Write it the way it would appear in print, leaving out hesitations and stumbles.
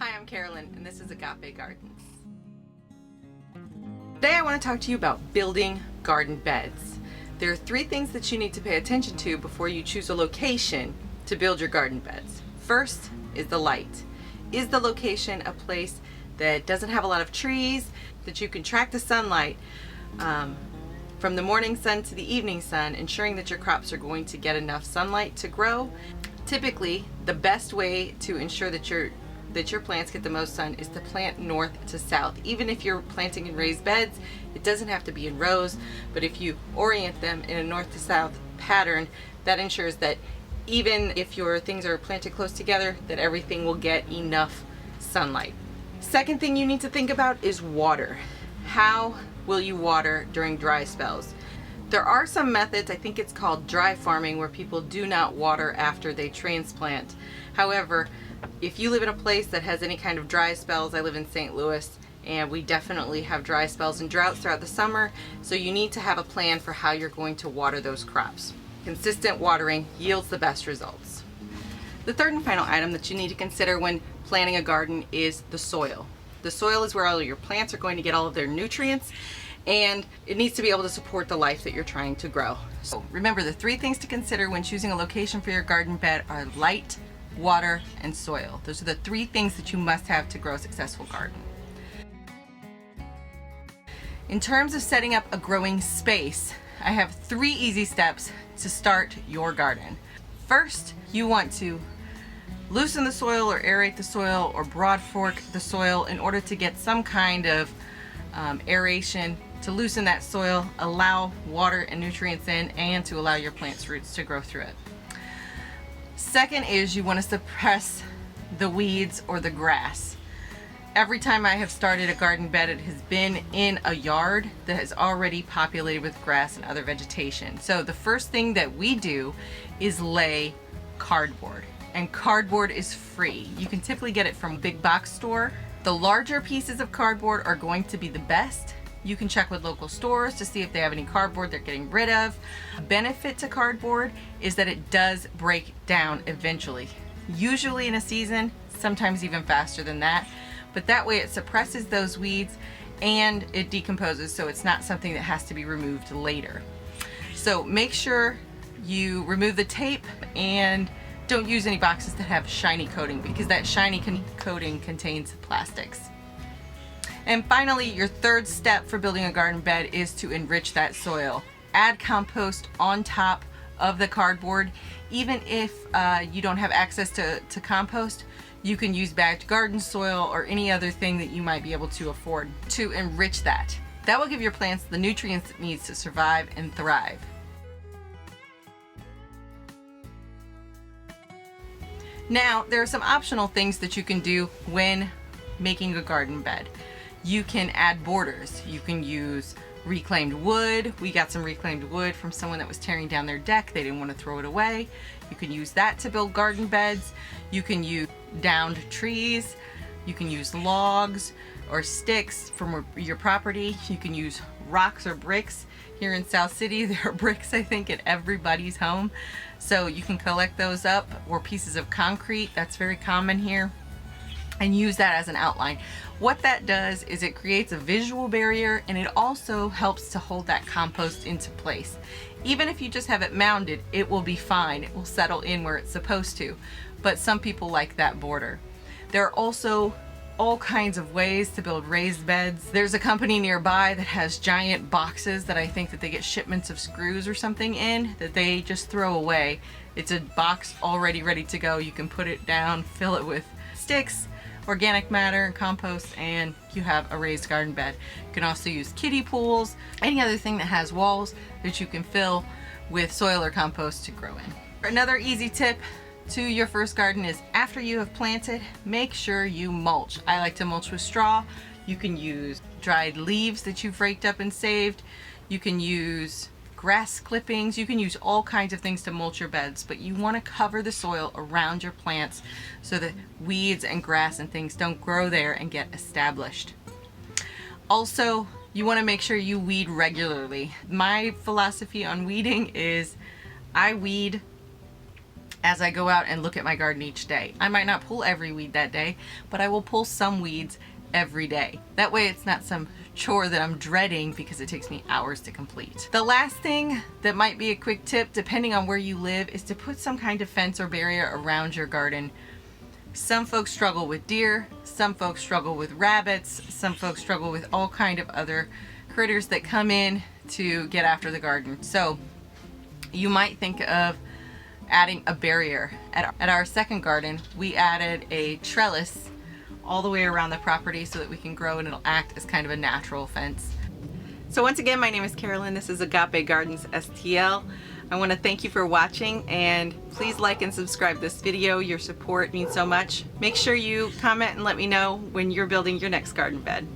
Hi, I'm Carolyn, and this is Agape Gardens. Today I want to talk to you about building garden beds. There are 3 things that you need to pay attention to before you choose a location to build your garden beds. First is the light. Is the location a place that doesn't have a lot of trees, that you can track the sunlight from the morning sun to the evening sun, ensuring that your crops are going to get enough sunlight to grow? Typically, the best way to ensure that your plants get the most sun is to plant north to south. Even if you're planting in raised beds, it doesn't have to be in rows, but if you orient them in a north to south pattern, that ensures that even if your things are planted close together, that everything will get enough sunlight. Second thing you need to think about is water. How will you water during dry spells? There are some methods, I think it's called dry farming, where people do not water after they transplant. However, if you live in a place that has any kind of dry spells, I live in St. Louis, and we definitely have dry spells and droughts throughout the summer, so you need to have a plan for how you're going to water those crops. Consistent watering yields the best results. The third and final item that you need to consider when planting a garden is the soil. The soil is where all of your plants are going to get all of their nutrients, and it needs to be able to support the life that you're trying to grow. So remember, the 3 things to consider when choosing a location for your garden bed are light, water, and soil. Those are the 3 things that you must have to grow a successful garden. In terms of setting up a growing space, I have 3 easy steps to start your garden. First, you want to loosen the soil or aerate the soil or broad fork the soil in order to get some kind of aeration, to loosen that soil, allow water and nutrients in, and to allow your plant's roots to grow through it. Second is you want to suppress the weeds or the grass. Every time I have started a garden bed, it has been in a yard that has already populated with grass and other vegetation. So the first thing that we do is lay cardboard, and cardboard is free. You can typically get it from a big box store. The larger pieces of cardboard are going to be the best. You can check with local stores to see if they have any cardboard they're getting rid of. A benefit to cardboard is that it does break down eventually, usually in a season, sometimes even faster than that. But that way it suppresses those weeds and it decomposes, so it's not something that has to be removed later. So make sure you remove the tape and don't use any boxes that have shiny coating, because that shiny coating contains plastics. And finally, your third step for building a garden bed is to enrich that soil. Add compost on top of the cardboard. Even if you don't have access to compost, you can use bagged garden soil or any other thing that you might be able to afford to enrich that. That will give your plants the nutrients it needs to survive and thrive. Now, there are some optional things that you can do when making a garden bed. You can add borders. You can use reclaimed wood. We got some reclaimed wood from someone that was tearing down their deck. They didn't want to throw it away. You can use that to build garden beds. You can use downed trees. You can use logs or sticks from your property. You can use rocks or bricks. Here in South City, there are bricks, I think, at everybody's home. So you can collect those up, or pieces of concrete. That's very common here, and use that as an outline. What that does is it creates a visual barrier, and it also helps to hold that compost into place. Even if you just have it mounded, it will be fine. It will settle in where it's supposed to, but some people like that border. There are also all kinds of ways to build raised beds. There's a company nearby that has giant boxes that I think that they get shipments of screws or something in that they just throw away. It's a box already ready to go. You can put it down, fill it with sticks, organic matter, and compost, and you have a raised garden bed. You can also use kiddie pools, any other thing that has walls that you can fill with soil or compost to grow in. Another easy tip to your first garden is, after you have planted, make sure you mulch. I like to mulch with straw. You can use dried leaves that you've raked up and saved. You can use grass clippings. You can use all kinds of things to mulch your beds, but you want to cover the soil around your plants so that weeds and grass and things don't grow there and get established. Also, you want to make sure you weed regularly. My philosophy on weeding is I weed as I go out and look at my garden each day. I might not pull every weed that day, but I will pull some weeds every day. That way it's not some chore that I'm dreading because it takes me hours to complete. The last thing that might be a quick tip, depending on where you live, is to put some kind of fence or barrier around your garden. Some folks struggle with deer, some folks struggle with rabbits, some folks struggle with all kind of other critters that come in to get after the garden. So you might think of adding a barrier. At our second garden, we added a trellis all the way around the property so that we can grow and it'll act as kind of a natural fence. So once again, my name is Carolyn. This is Agape Gardens STL. I want to thank you for watching, and please like and subscribe this video. Your support means so much. Make sure you comment and let me know when you're building your next garden bed.